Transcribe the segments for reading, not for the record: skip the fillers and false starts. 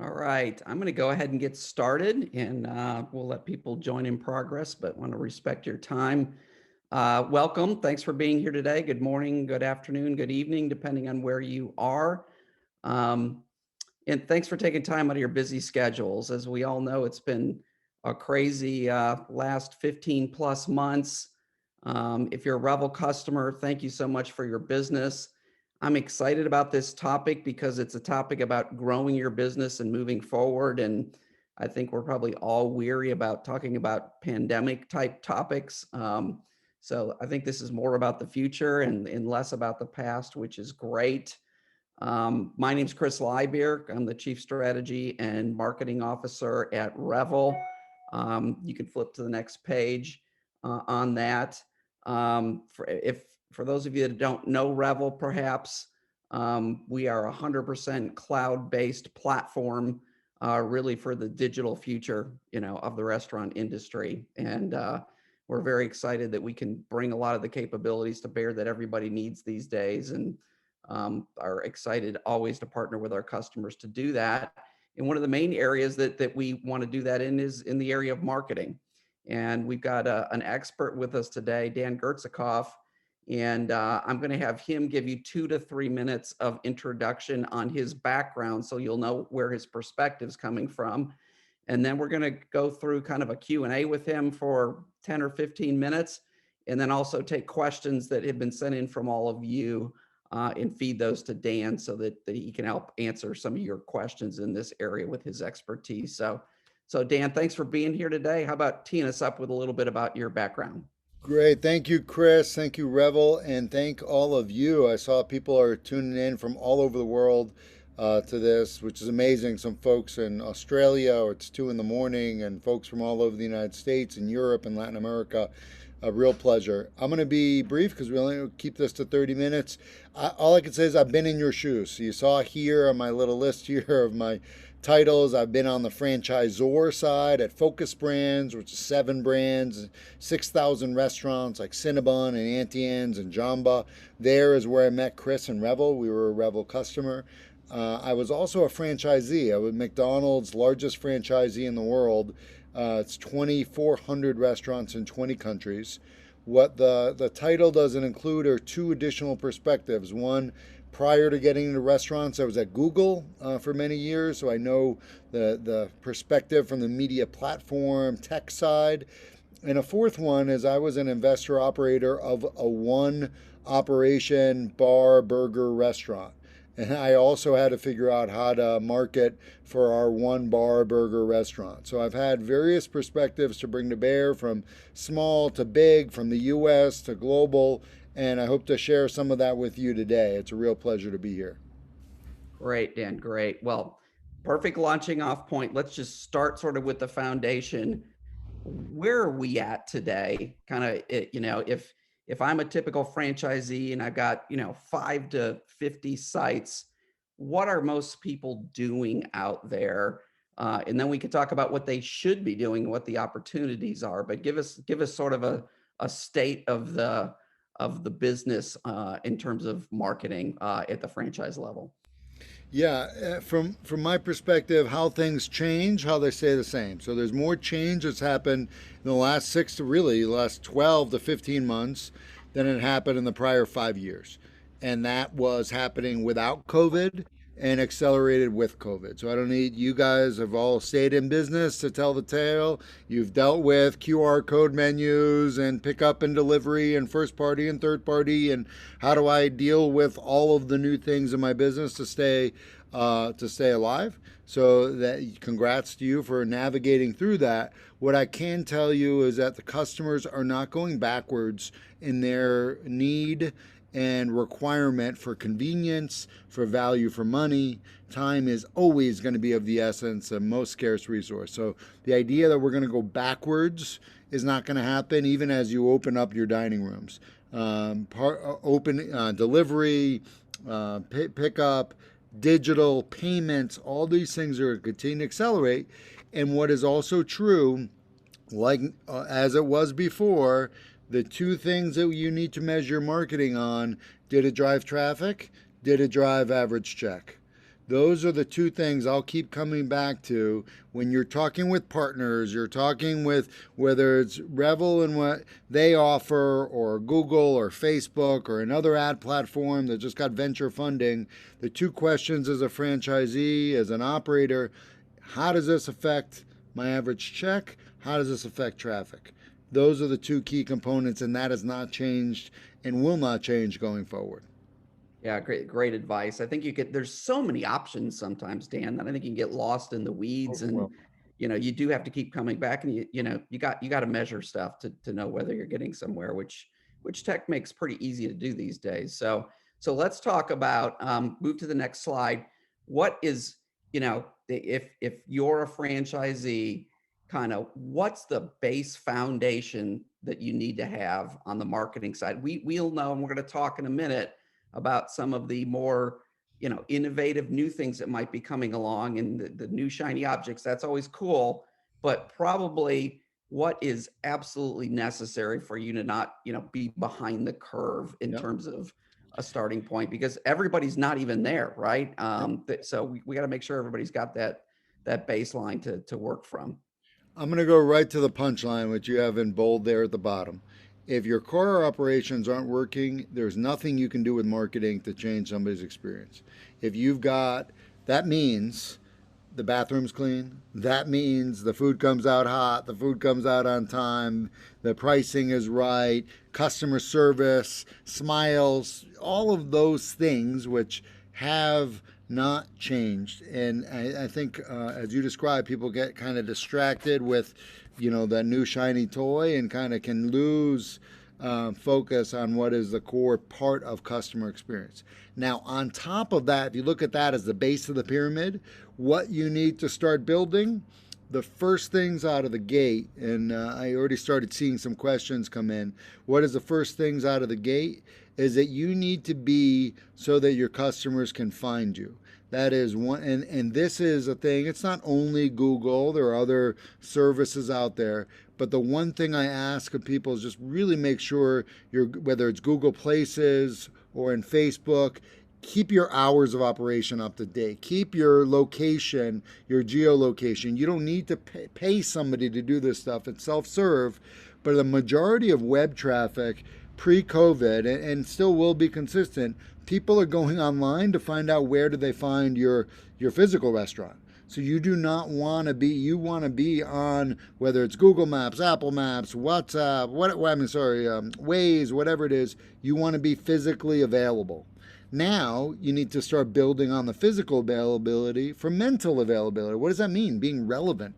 All right, I'm going to go ahead and get started, and we'll let people join in progress, but want to respect your time. Welcome. Thanks for being here today. Good morning, good afternoon, good evening, depending on where you are. Um, and thanks for taking time out of your busy schedules. As we all know, it's been a crazy last 15 plus months. If you're a Revel customer, thank you so much for your business. I'm excited about this topic because it's a topic about growing your business and moving forward. And I think we're probably all weary about talking about pandemic type topics. So I think this is more about the future and less about the past, which is great. My name is Chris Lybeer. I'm the Chief Strategy and Marketing Officer at Revel. You can flip to the next page on that. For those of you that don't know Revel, perhaps we are a 100% cloud-based platform, really for the digital future, of the restaurant industry. And we're very excited that we can bring a lot of the capabilities to bear that everybody needs these days, and are excited always to partner with our customers to do that. And one of the main areas that we want to do that in is in the area of marketing. And we've got an expert with us today, Dan Gertsacov, and I'm going to have him give you 2 to 3 minutes of introduction on his background, so you'll know where his perspective's coming from. And then we're going to go through kind of a Q&A with him for 10 or 15 minutes, and then also take questions that have been sent in from all of you, and feed those to Dan so that he can help answer some of your questions in this area with his expertise. So Dan, thanks for being here today. How about teeing us up with a little bit about your background? Great. Thank you, Chris. Thank you, Revel. And thank all of you. I saw people are tuning in from all over the world to this, which is amazing. Some folks in Australia, or it's 2 in the morning, and folks from all over the United States and Europe and Latin America. A real pleasure. I'm going to be brief because we only keep this to 30 minutes. All I can say is I've been in your shoes. So you saw here on my little list here of my titles. I've been on the franchisor side at Focus Brands, which is 7 brands, 6,000 restaurants like Cinnabon and Auntie Anne's and Jamba. There is where I met Chris and Revel. We were a Revel customer. I was also a franchisee. I was McDonald's largest franchisee in the world. It's 2,400 restaurants in 20 countries. What the title doesn't include are 2 additional perspectives. One, prior to getting into restaurants, I was at Google for many years, so I know the perspective from the media platform, tech side. And a fourth one is I was an investor operator of a one operation bar burger restaurant. And I also had to figure out how to market for our one bar burger restaurant. So I've had various perspectives to bring to bear, from small to big, from the US to global, and I hope to share some of that with you today. It's a real pleasure to be here. Great, Dan. Great. Well, perfect launching off point. Let's just start sort of with the foundation. Where are we at today? Kind of, if I'm a typical franchisee and I've got 5 to 50 sites, what are most people doing out there? And then we could talk about what they should be doing, what the opportunities are. But give us sort of a state of the business in terms of marketing at the franchise level. Yeah, from my perspective, how things change, how they stay the same. So there's more change that's happened in the last six to really the last 12 to 15 months than it happened in the prior 5 years, and that was happening without COVID and accelerated with COVID. So I don't need, you guys have all stayed in business to tell the tale. You've dealt with QR code menus and pickup and delivery and first party and third party, and how do I deal with all of the new things in my business to stay alive. So that, congrats to you for navigating through that. What I can tell you is that the customers are not going backwards in their need and requirement for convenience, for value for money. Time is always going to be of the essence, a most scarce resource. So the idea that we're going to go backwards is not going to happen, even as you open up your dining rooms. Open delivery, pickup, digital payments, all these things are continuing to accelerate. And what is also true, like as it was before, the 2 things that you need to measure marketing on: did it drive traffic? Did it drive average check? Those are the two things I'll keep coming back to when you're talking with partners, you're talking with whether it's Revel and what they offer, or Google or Facebook or another ad platform that just got venture funding. The two questions as a franchisee, as an operator: how does this affect my average check? How does this affect traffic? Those are the two key components, and that has not changed and will not change going forward. Yeah, great advice. I think there's so many options sometimes, Dan, that I think you can get lost in the weeds, and Overwhelming. you do have to keep coming back, and you got to measure stuff to know whether you're getting somewhere, which tech makes pretty easy to do these days. So let's talk about move to the next slide. What is, if you're a franchisee, kind of what's the base foundation that you need to have on the marketing side? We'll know, and we're going to talk in a minute about some of the more innovative new things that might be coming along, and the new shiny objects. That's always cool, but probably what is absolutely necessary for you to not be behind the curve in Yep. terms of a starting point, because everybody's not even there, right? Yep. So we got to make sure everybody's got that baseline to work from. I'm going to go right to the punchline, which you have in bold there at the bottom. If your core operations aren't working, there's nothing you can do with marketing to change somebody's experience. If you've got, that means the bathroom's clean. That means the food comes out hot, the food comes out on time, the pricing is right, customer service, smiles, all of those things which have not changed. And I think, as you described, people get kind of distracted with, that new shiny toy, and kind of can lose focus on what is the core part of customer experience. Now, on top of that, if you look at that as the base of the pyramid, what you need to start building, the first things out of the gate, and I already started seeing some questions come in. What is the first things out of the gate? Is that you need to be so that your customers can find you. That is one, and this is a thing. It's not only Google, there are other services out there, but the one thing I ask of people is just really make sure whether it's Google Places or in Facebook, keep your hours of operation up to date. Keep your location, your geolocation. You don't need to pay somebody to do this stuff. It's self-serve, but the majority of web traffic pre-COVID, and still will be consistent, people are going online to find out where do they find your physical restaurant. So you do not want to be, you want to be on, whether it's Google Maps, Apple Maps, WhatsApp, Waze, whatever it is, you want to be physically available. Now you need to start building on the physical availability for mental availability. What does that mean? Being relevant.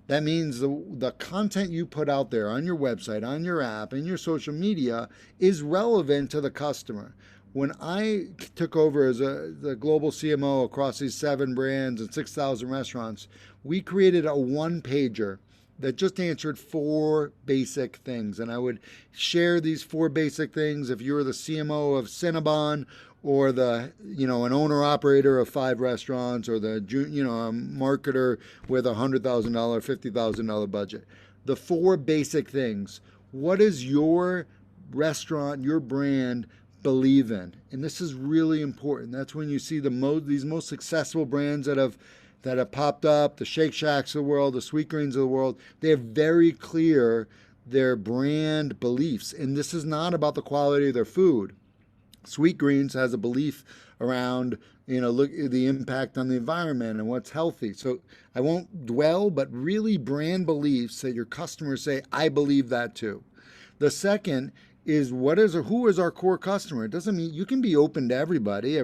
That means the content you put out there on your website, on your app, and your social media is relevant to the customer. When I took over as the global CMO across these 7 brands and 6,000 restaurants, we created a one-pager that just answered 4 basic things. And I would share these 4 basic things if you're the CMO of Cinnabon, or an owner operator of 5 restaurants, or a marketer with $100,000, $50,000 budget. The 4 basic things. What does your restaurant, your brand believe in? And this is really important. That's when you see these most successful brands that have popped up, the Shake Shacks of the world, the Sweetgreens of the world. They have very clear their brand beliefs. And this is not about the quality of their food. Sweetgreens has a belief around, look at the impact on the environment and what's healthy. So I won't dwell, but really brand beliefs that your customers say, I believe that too. The second is who is our core customer? It doesn't mean you can be open to everybody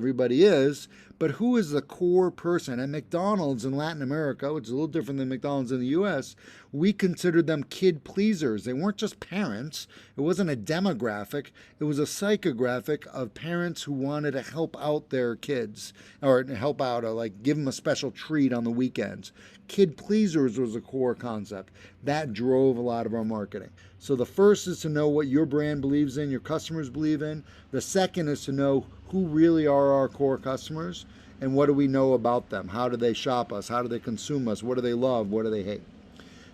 is, but who is the core person? At McDonald's in Latin America, which is a little different than McDonald's in the US, we considered them kid pleasers. They weren't just parents. It wasn't a demographic. It was a psychographic of parents who wanted to help out their kids, or help out, or like give them a special treat on the weekends. Kid pleasers was a core concept. That drove a lot of our marketing. So the first is to know what your brand believes in, your customers believe in. The second is to know who really are our core customers, and what do we know about them? How do they shop us? How do they consume us? What do they love? What do they hate?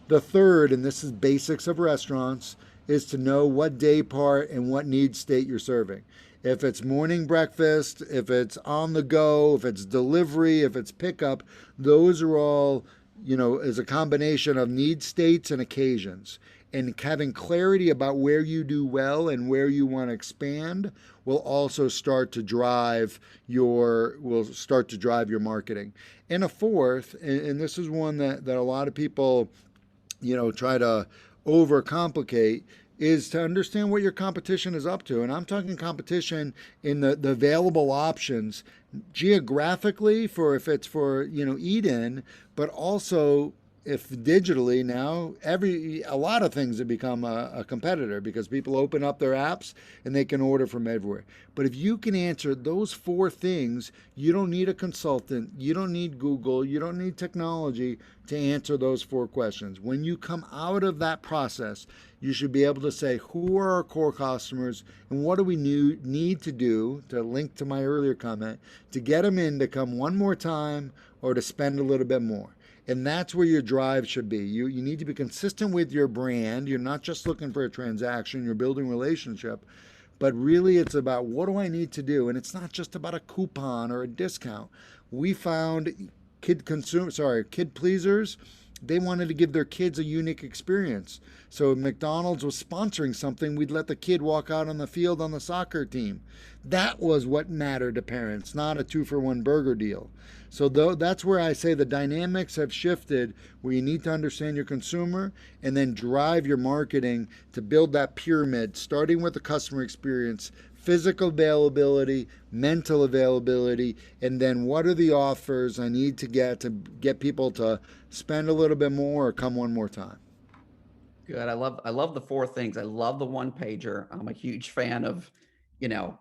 The third, and this is basics of restaurants, is to know what day part and what need state you're serving. If it's morning breakfast, if it's on the go, if it's delivery, if it's pickup, those are all, is a combination of need states and occasions. And having clarity about where you do well and where you want to expand will also start to drive your marketing. And a fourth, and this is one that a lot of people try to overcomplicate, is to understand what your competition is up to. And I'm talking competition in the available options geographically, for if it's for eat-in, but also if digitally now, a lot of things have become a competitor because people open up their apps and they can order from everywhere. But if you can answer those four things, you don't need a consultant, you don't need Google, you don't need technology to answer those four questions. When you come out of that process, you should be able to say, who are our core customers and what do we need to do, to link to my earlier comment, to get them in to come one more time or to spend a little bit more. And that's where your drive should be. You need to be consistent with your brand. You're not just looking for a transaction, you're building relationship. But really it's about, what do I need to do? And it's not just about a coupon or a discount. We found kid pleasers, they wanted to give their kids a unique experience. So if McDonald's was sponsoring something, we'd let the kid walk out on the field on the soccer team. That was what mattered to parents, not a 2-for-1 burger deal. So that's where I say the dynamics have shifted, where you need to understand your consumer and then drive your marketing to build that pyramid, starting with the customer experience, physical availability, mental availability, and then what are the offers I need to get people to spend a little bit more or come one more time. Good. I love the four things. I love the one pager. I'm a huge fan of, you know,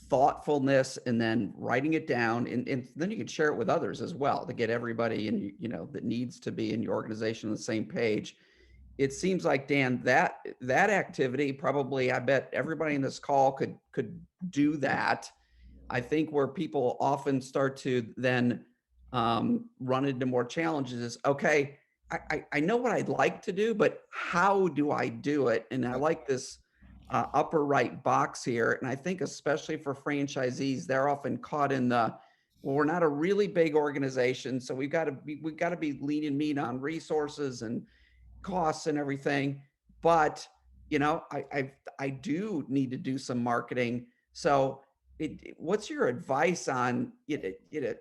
thoughtfulness and then writing it down, and then you can share it with others as well to get everybody in, that needs to be in your organization on the same page. It seems like, Dan, that activity probably, I bet everybody in this call could do that. I think where people often start to then run into more challenges is, okay, I know what I'd like to do, but how do I do it? And I like this upper right box here. And I think especially for franchisees, they're often caught in well, we're not a really big organization, so we've got to be lean and mean on resources and costs and everything. But I do need to do some marketing. So what's your advice on do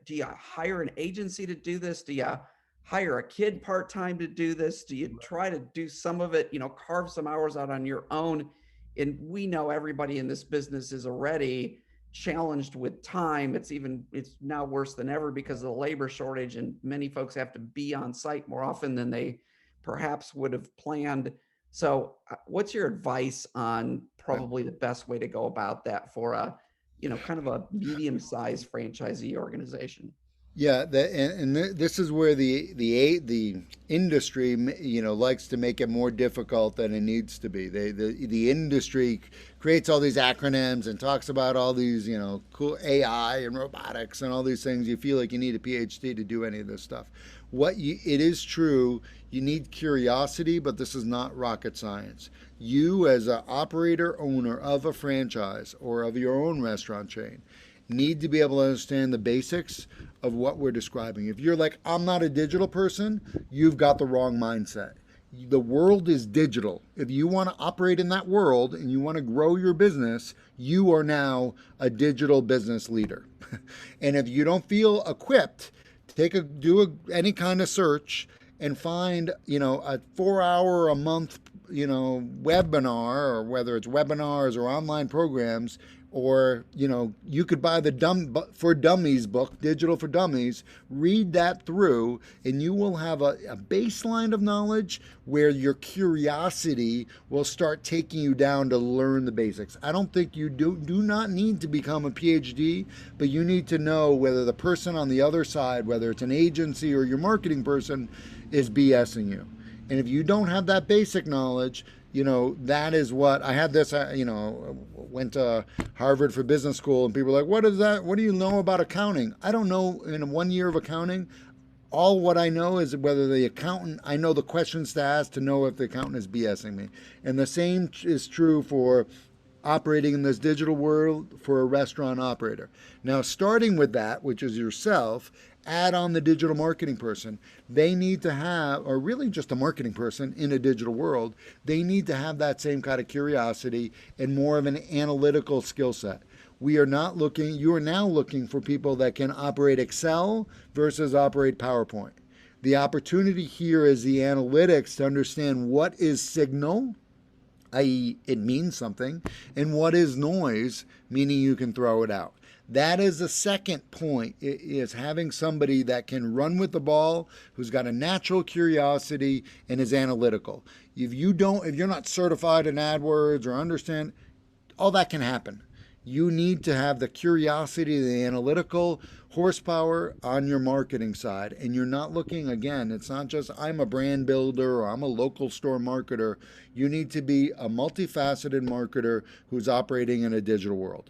you hire an agency to do this? Do you hire a kid part-time to do this? Do you try to do some of it, carve some hours out on your own? And we know everybody in this business is already challenged with time. It's now worse than ever because of the labor shortage, and many folks have to be on site more often than they perhaps would have planned. So what's your advice on probably the best way to go about that for a, kind of a medium-sized franchisee organization? Yeah, this is where the industry likes to make it more difficult than it needs to be. The industry creates all these acronyms and talks about all these cool AI and robotics and all these things. You feel like you need a PhD to do any of this stuff. It is true, you need curiosity, but this is not rocket science. You as an operator owner of a franchise or of your own restaurant chain need to be able to understand the basics of what we're describing. If you're like, I'm not a digital person, you've got the wrong mindset. The world is digital. If you want to operate in that world and you want to grow your business, you are now a digital business leader. And if you don't feel equipped to any kind of search and find, a 4 hour a month, webinar, or whether it's webinars or online programs, or you could buy the for Dummies book, Digital for Dummies, read that through, and you will have a baseline of knowledge where your curiosity will start taking you down to learn the basics. I don't think you do not need to become a PhD, but you need to know whether the person on the other side, whether it's an agency or your marketing person, is BSing you. And if you don't have that basic knowledge, that is what I had this, went to Harvard for business school, and people are like, what is that? What do you know about accounting? I don't know in 1 year of accounting. All what I know is whether the accountant, I know the questions to ask to know if the accountant is BSing me. And the same is true for operating in this digital world for a restaurant operator. Now, starting with that, which is yourself, add on the digital marketing person. They need to have, or really just a marketing person in a digital world, they need to have that same kind of curiosity and more of an analytical skill set. We are not looking, you are now looking for people that can operate Excel versus operate PowerPoint. The opportunity here is the analytics to understand what is signal, i.e., it means something, and what is noise, meaning you can throw it out. That is the second point, is having somebody that can run with the ball, who's got a natural curiosity and is analytical. If you're not certified in AdWords or understand, all that can happen. You need to have the curiosity, the analytical horsepower on your marketing side. And you're not looking, again, it's not just I'm a brand builder or I'm a local store marketer. You need to be a multifaceted marketer who's operating in a digital world.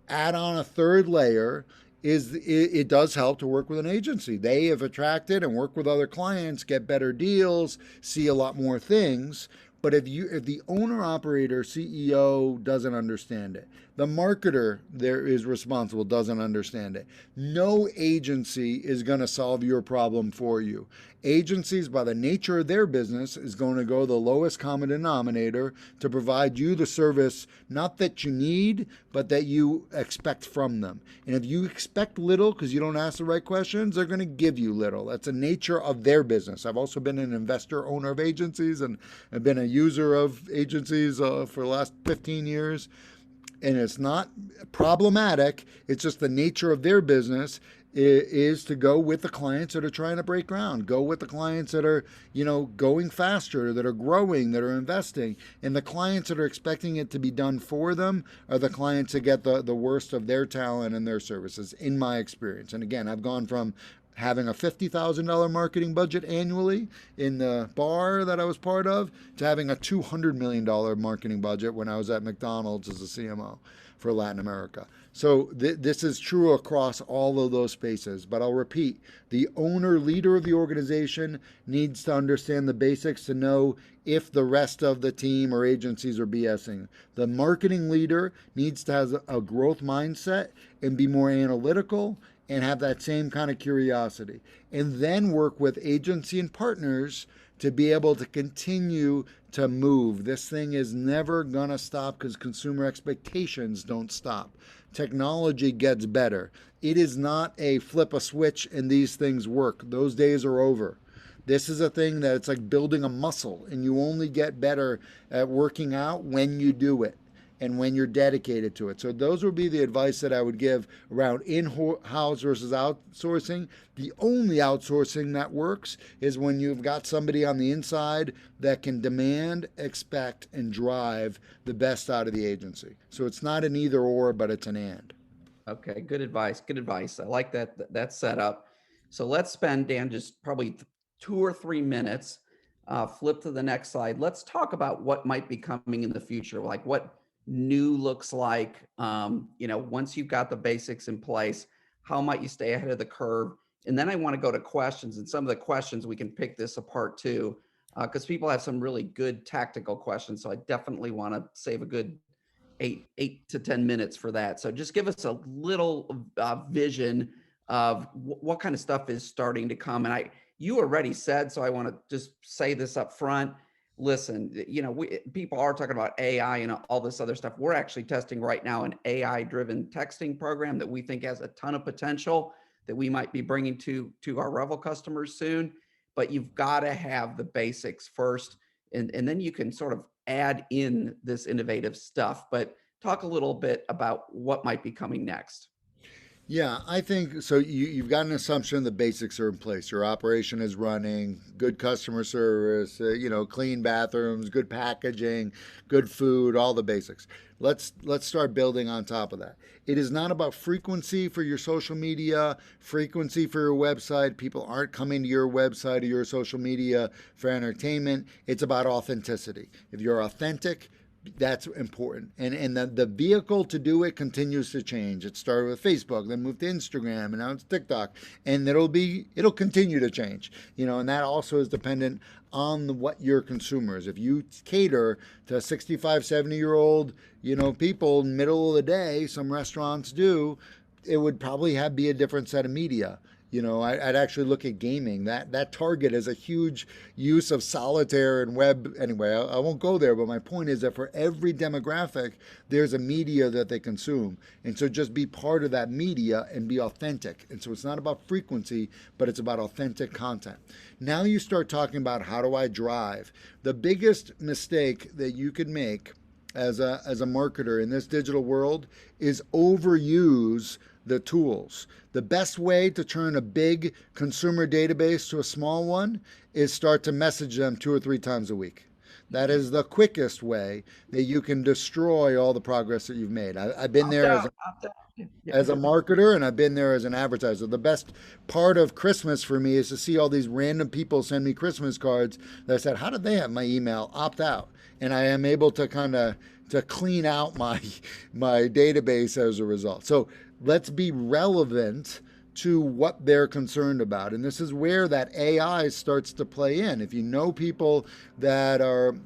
Add on a third layer is it does help to work with an agency. They have attracted and work with other clients, get better deals, see a lot more things. But if the owner operator CEO doesn't understand it, the marketer there is responsible doesn't understand it, no agency is going to solve your problem for you. Agencies, by the nature of their business, is going to go the lowest common denominator to provide you the service, not that you need, but that you expect from them. And if you expect little because you don't ask the right questions, they're going to give you little. That's the nature of their business. I've also been an investor, owner of agencies, and I've been a user of agencies for the last 15 years. And it's not problematic. It's just the nature of their business is to go with the clients that are trying to break ground, go with the clients that are, going faster, that are growing, that are investing. And the clients that are expecting it to be done for them are the clients that get the worst of their talent and their services, in my experience. And again, I've gone from having a $50,000 marketing budget annually in the bar that I was part of to having a $200 million marketing budget when I was at McDonald's as a CMO for Latin America. So this is true across all of those spaces. But I'll repeat, the owner, leader of the organization needs to understand the basics to know if the rest of the team or agencies are BSing. The marketing leader needs to have a growth mindset and be more analytical and have that same kind of curiosity, and then work with agency and partners to be able to continue to move. This thing is never gonna stop because consumer expectations don't stop. Technology gets better. It is not a flip a switch and these things work. Those days are over. This is a thing that it's like building a muscle, and you only get better at working out when you do it and when you're dedicated to it. So those would be the advice that I would give around in-house versus outsourcing. The only outsourcing that works is when you've got somebody on the inside that can demand, expect, and drive the best out of the agency. So it's not an either or, but it's an and. Okay, good advice. Good advice. I like that setup. So let's spend, Dan, just probably 2 or 3 minutes. Flip to the next slide. Let's talk about what might be coming in the future, like what new looks like. Once you've got the basics in place, how might you stay ahead of the curve? And then I want to go to questions, and some of the questions we can pick this apart too, because people have some really good tactical questions. So I definitely want to save a good 8 to 10 minutes for that. So just give us a little vision of what kind of stuff is starting to come. And you already said, so I want to just say this up front. Listen, people are talking about AI and all this other stuff. We're actually testing right now an AI-driven texting program that we think has a ton of potential that we might be bringing to our Revel customers soon. But you've got to have the basics first, and then you can sort of add in this innovative stuff. But talk a little bit about what might be coming next. Yeah, I think so. You've got an assumption the basics are in place. Your operation is running, good customer service, clean bathrooms, good packaging, good food, all the basics. Let's start building on top of that. It is not about frequency for your social media, frequency for your website. People aren't coming to your website or your social media for entertainment. It's about authenticity. If you're authentic, That's important. And the vehicle to do it continues to change. It started with Facebook, then moved to Instagram, and now it's TikTok. And it'll continue to change. And that also is dependent on what your consumers. If you cater to 65, 70-year-old, people middle of the day, some restaurants do, it would probably be a different set of media. I'd actually look at gaming. That target is a huge use of solitaire and web. Anyway, I won't go there, but my point is that for every demographic, there's a media that they consume. And so just be part of that media and be authentic. And so it's not about frequency, but it's about authentic content. Now you start talking about, how do I drive? The biggest mistake that you could make as a marketer in this digital world is overuse the tools. The best way to turn a big consumer database to a small one is start to message them 2 or 3 times a week. That is the quickest way that you can destroy all the progress that you've made. I've been Opt there out, opt out. Yeah. as a marketer, and I've been there as an advertiser. The best part of Christmas for me is to see all these random people send me Christmas cards that said, how did they have my email? Opt out. And I am able to kind of to clean out my database as a result. So let's be relevant to what they're concerned about. And this is where that AI starts to play in. If you know people that are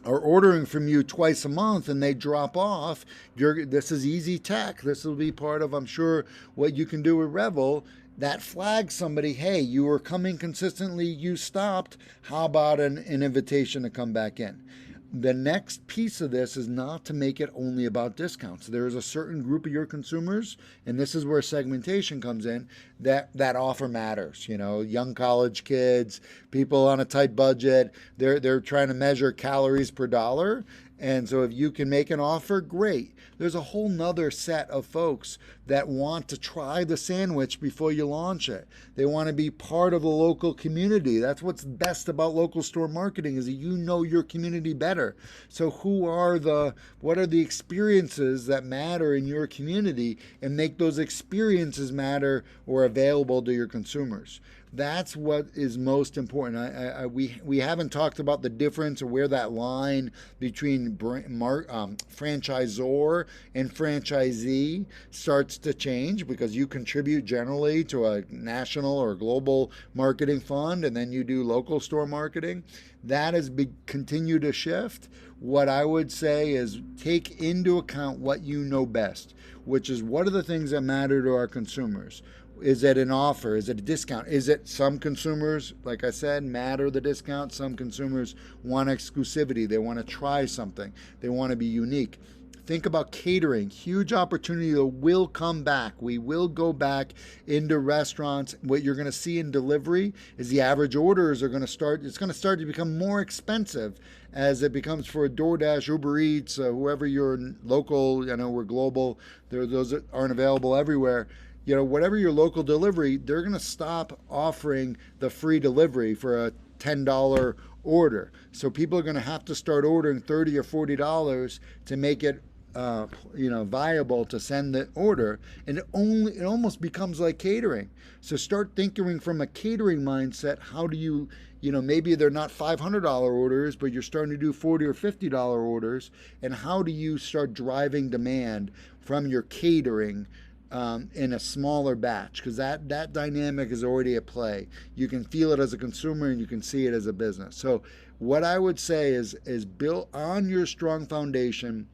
ordering from you twice a month and they drop off, this is easy tech. This will be part of, I'm sure, what you can do with Revel. That flags somebody, hey, you were coming consistently, you stopped. How about an invitation to come back in? The next piece of this is not to make it only about discounts. There is a certain group of your consumers, and this is where segmentation comes in, that offer matters. Young college kids, people on a tight budget, they're trying to measure calories per dollar. And so if you can make an offer, great. There's a whole nother set of folks that want to try the sandwich before you launch it. They want to be part of the local community. That's what's best about local store marketing, is that you know your community better. So what are the experiences that matter in your community, and make those experiences matter or available to your consumers. That's what is most important. We haven't talked about the difference or where that line between franchisor and franchisee starts to change, because you contribute generally to a national or global marketing fund, and then you do local store marketing. That has continued to shift. What I would say is, take into account what you know best, which is, what are the things that matter to our consumers? Is it an offer? Is it a discount? Is it, some consumers, like I said, matter the discount. Some consumers want exclusivity. They want to try something. They want to be unique. Think about catering. Huge opportunity that will come back. We will go back into restaurants. What you're going to see in delivery is the average orders are going to start, it's going to start to become more expensive as it becomes for DoorDash, Uber Eats, whoever your local, I know we're global, those aren't available everywhere. Whatever your local delivery, they're going to stop offering the free delivery for a $10 order. So people are going to have to start ordering $30 or $40 to make it viable to send the order. And it almost becomes like catering. So start thinking from a catering mindset. How do you, maybe they're not $500 orders, but you're starting to do $40 or $50 orders. And how do you start driving demand from your catering in a smaller batch? Because that dynamic is already at play. You can feel it as a consumer, and you can see it as a business. So what I would say is build on your strong foundation.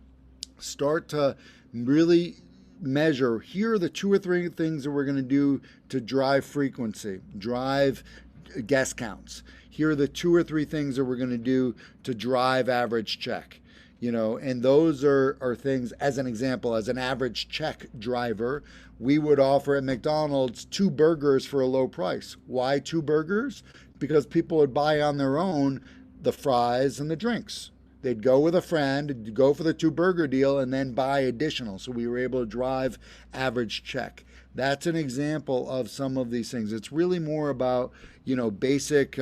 Start to really measure, here are the 2 or 3 things that we're going to do to drive frequency, drive guest counts. Here are the 2 or 3 things that we're going to do to drive average check. And those are things, as an example, as an average check driver, we would offer at McDonald's 2 burgers for a low price. Why 2 burgers? Because people would buy on their own the fries and the drinks. They'd go with a friend, go for the 2 burger deal, and then buy additional. So we were able to drive average check. That's an example of some of these things. It's really more about, basic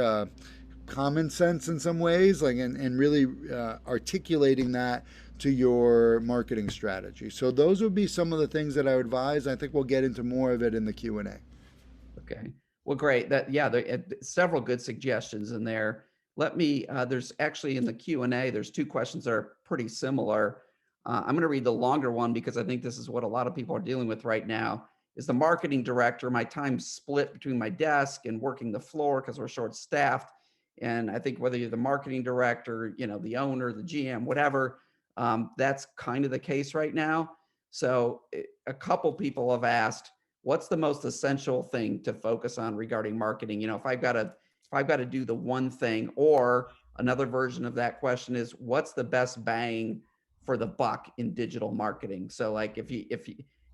common sense in some ways, and really articulating that to your marketing strategy. So those would be some of the things that I would advise. I think we'll get into more of it in the Q&A. Okay. Well, great. There several good suggestions in there. Let me, there's actually in the Q&A, there's two questions that are pretty similar. I'm going to read the longer one because I think this is what a lot of people are dealing with right now. Is the marketing director, my time split between my desk and working the floor because we're short staffed. And I think whether you're the marketing director, the owner, the GM, whatever, that's kind of the case right now. So a couple people have asked, what's the most essential thing to focus on regarding marketing? If I've got to do the one thing, or another version of that question is, what's the best bang for the buck in digital marketing? So like you've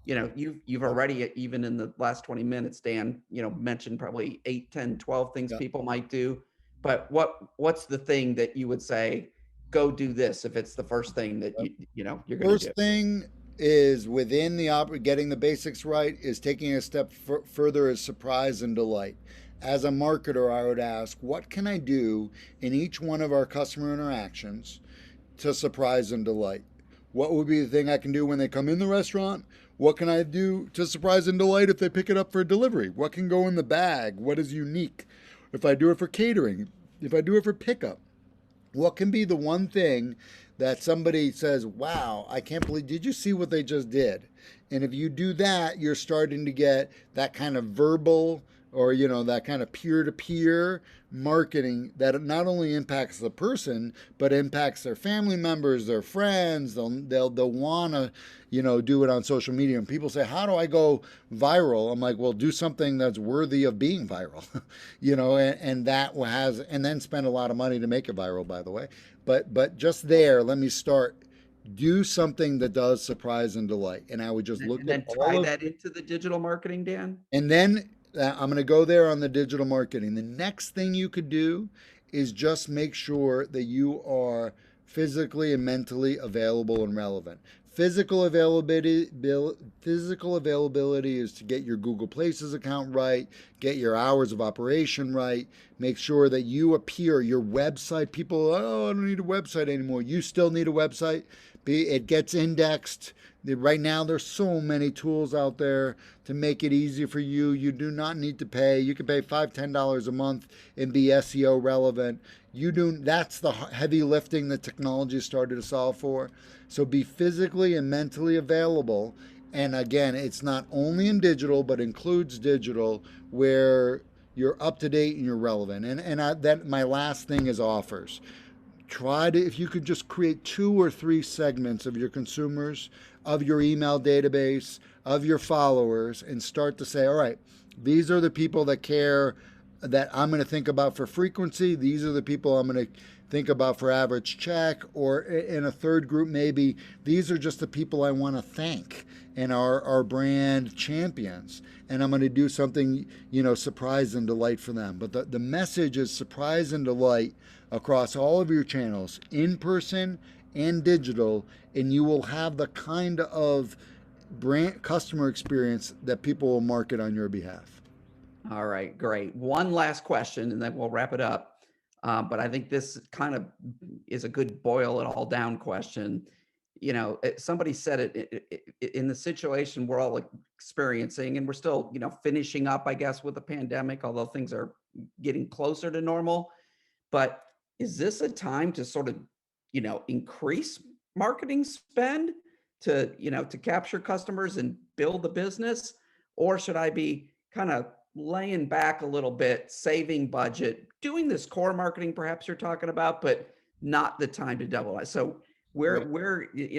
Yep. already, even in the last 20 minutes, Dan, mentioned probably 8, 10, 12 things Yep. people might do. But what's the thing that you would say, go do this, if it's the first thing that you're going to do? First thing is within the getting the basics right is taking a step further is surprise and delight. As a marketer, I would ask, what can I do in each one of our customer interactions to surprise and delight? What would be the thing I can do when they come in the restaurant? What can I do to surprise and delight if they pick it up for delivery? What can go in the bag? What is unique? If I do it for catering, if I do it for pickup, what can be the one thing that somebody says, wow, I can't believe, did you see what they just did? And if you do that, you're starting to get that kind of verbal or, that kind of peer to peer marketing that not only impacts the person, but impacts their family members, their friends. They'll want to, do it on social media. And people say, how do I go viral? I'm like, well, do something that's worthy of being viral, and that has, and then spend a lot of money to make it viral, by the way. But just there, let me start. Do something that does surprise and delight. And I would just look And at then tie all of, that into the digital marketing, Dan. and then I'm going to go there on the digital marketing. The next thing you could do is just make sure that you are physically and mentally available and relevant. Physical availability is to get your Google Places account right, get your hours of operation right, make sure that you appear, your website. People, oh, I don't need a website anymore. You still need a website. It gets indexed. Right now, there's so many tools out there to make it easy for you. You do not need to pay. You can pay $5, $10 a month and be SEO relevant. You do. That's the heavy lifting that technology started to solve for. So be physically and mentally available. And again, it's not only in digital, but includes digital, where you're up to date and you're relevant. That my last thing is offers. Try to, if you could just create 2 or 3 segments of your consumers, of your email database, of your followers, and start to say, all right, these are the people that care, that I'm going to think about for frequency. These are the people I'm going to think about for average check. Or in a third group, maybe these are just the people I want to thank and our brand champions. And I'm going to do something, surprise and delight for them. But the message is surprise and delight across all of your channels, in person and digital, and you will have the kind of brand customer experience that people will market on your behalf. All right, great. One last question, and then we'll wrap it up. But I think this kind of is a good boil it all down question. Somebody said in the situation we're all experiencing, and we're still, finishing up, I guess, with the pandemic, although things are getting closer to normal. But is this a time to sort of, increase marketing spend to capture customers and build the business? Or should I be kind of laying back a little bit, saving budget, doing this core marketing perhaps you're talking about, but not the time to double it? So Right.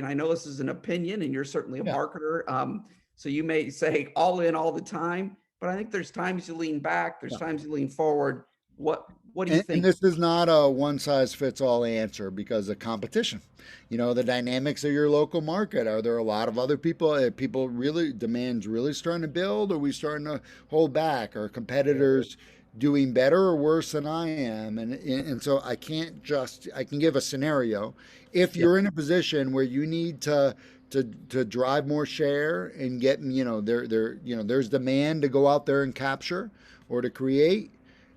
I know this is an opinion and you're certainly a Yeah. marketer. So you may say all in all the time, but I think there's times you lean back, there's Yeah. times you lean forward. What do you And think? this is not a one size fits all answer because of competition. The dynamics of your local market. Are there a lot of other people? People really, demand's really starting to build? Are we starting to hold back? Are competitors doing better or worse than I am? And so I can give a scenario. If Yeah. you're in a position where you need to drive more share and get, there's demand to go out there and capture or to create,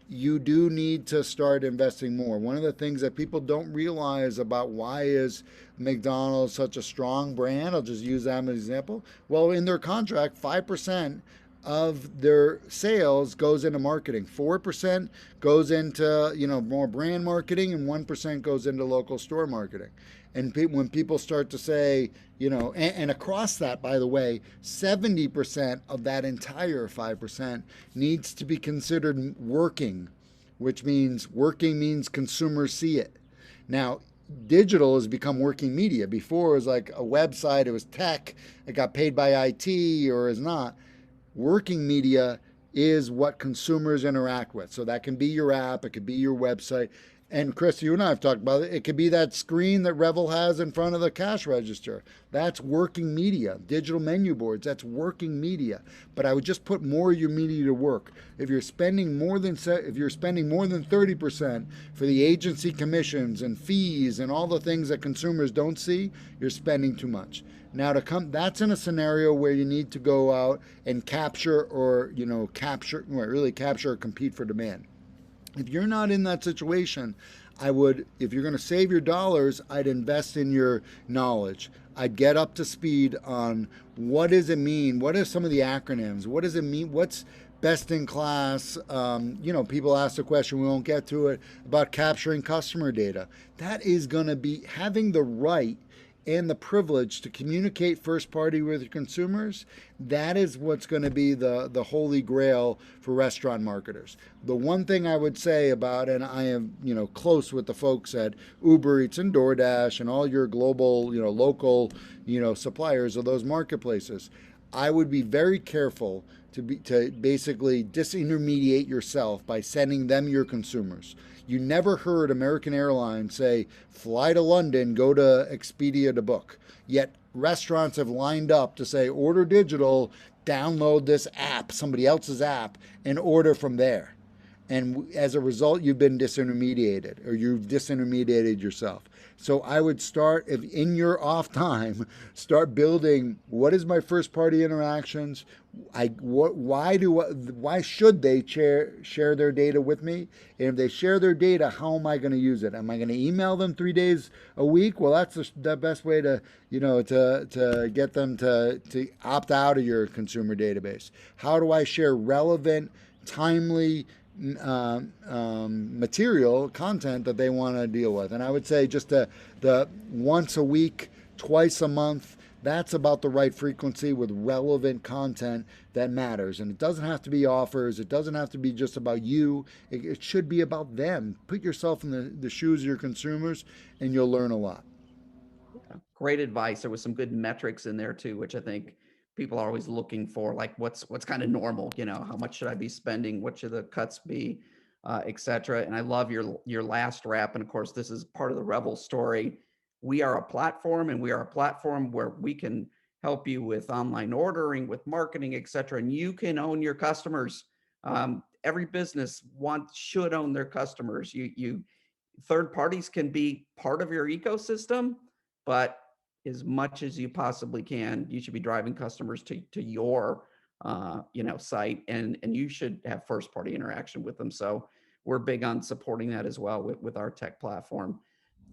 you do need to start investing more. One of the things that people don't realize about why is McDonald's such a strong brand, I'll just use that as an example. Well, in their contract, 5% of their sales goes into marketing. 4% goes into, more brand marketing, and 1% goes into local store marketing. And when people start to say, and across that, by the way, 70% of that entire 5% needs to be considered working, which means working means consumers see it. Now, digital has become working media. Before it was like a website, it was tech, it got paid by IT or is not. Working media is what consumers interact with. So that can be your app, it could be your website. And Chris, you and I have talked about it. It could be that screen that Revel has in front of the cash register. That's working media. Digital menu boards, that's working media. But I would just put more of your media to work. If you're spending more than 30% for the agency commissions and fees and all the things that consumers don't see, you're spending too much. Now to come, that's in a scenario where you need to go out and capture or really capture or compete for demand. If you're not in that situation, I would, if you're going to save your dollars, I'd invest in your knowledge. I'd get up to speed on what does it mean? What are some of the acronyms? What does it mean? What's best in class? People ask the question, we won't get to it, about capturing customer data. That is going to be having the right and the privilege to communicate first party with your consumers. That is what's going to be the holy grail for restaurant marketers. The one thing I would say about, and I am close with the folks at Uber Eats and DoorDash and all your global local suppliers of those marketplaces, I would be very careful to basically disintermediate yourself by sending them your consumers. You never heard American Airlines say, fly to London, go to Expedia to book. Yet restaurants have lined up to say, order digital, download this app, somebody else's app, and order from there. And as a result, you've been disintermediated, or you've disintermediated yourself. So I would start, if in your off time, start building what is my first party interactions. Why should they share their data with me? And if they share their data, how am I going to use it? Am I going to email them 3 days a week? Well, that's the best way to to get them to opt out of your consumer database. How do I share relevant, timely material content that they want to deal with? And I would say just the once a week, twice a month, that's about the right frequency with relevant content that matters. And it doesn't have to be offers. It doesn't have to be just about you. It should be about them. Put yourself in the shoes of your consumers and you'll learn a lot. Yeah, great advice. There was some good metrics in there too, which I think people are always looking for, like what's kind of normal, how much should I be spending? What should the cuts be, et cetera. And I love your last wrap. And of course, this is part of the Revel story. We are a platform, and we are a platform where we can help you with online ordering, with marketing, et cetera. And you can own your customers. Every business should own their customers. You third parties can be part of your ecosystem, but as much as you possibly can, you should be driving customers to your site, and you should have first party interaction with them. So we're big on supporting that as well with our tech platform.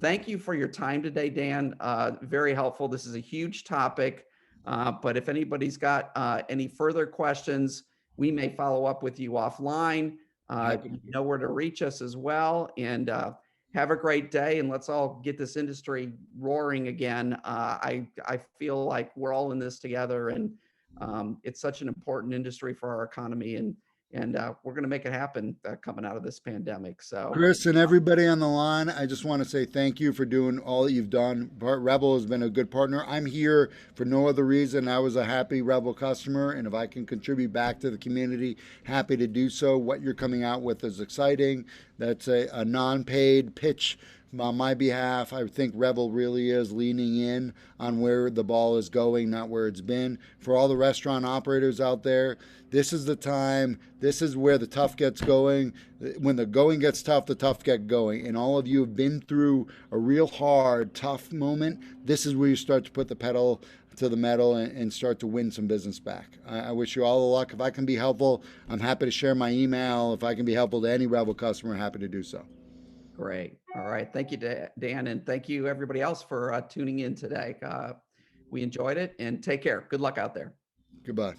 Thank you for your time today, Dan. Very helpful. This is a huge topic, but if anybody's got any further questions, we may follow up with you offline. You know where to reach us as well. And have a great day, and let's all get this industry roaring again. I feel like we're all in this together, and it's such an important industry for our economy, and we're going to make it happen coming out of this pandemic. So, Chris and everybody on the line, I just want to say thank you for doing all that you've done. Revel has been a good partner. I'm here for no other reason. I was a happy Revel customer, and if I can contribute back to the community, happy to do so. What you're coming out with is exciting. That's a non-paid pitch on my behalf. I think Revel really is leaning in on where the ball is going, not where it's been. For all the restaurant operators out there, this is the time. This is where the tough gets going. When the going gets tough, the tough get going. And all of you have been through a real hard, tough moment. This is where you start to put the pedal to the metal and start to win some business back. I wish you all the luck. If I can be helpful, I'm happy to share my email. If I can be helpful to any Revel customer, happy to do so. great. All right. Thank you, Dan. And thank you, everybody else, for tuning in today. We enjoyed it, and take care. Good luck out there. Goodbye.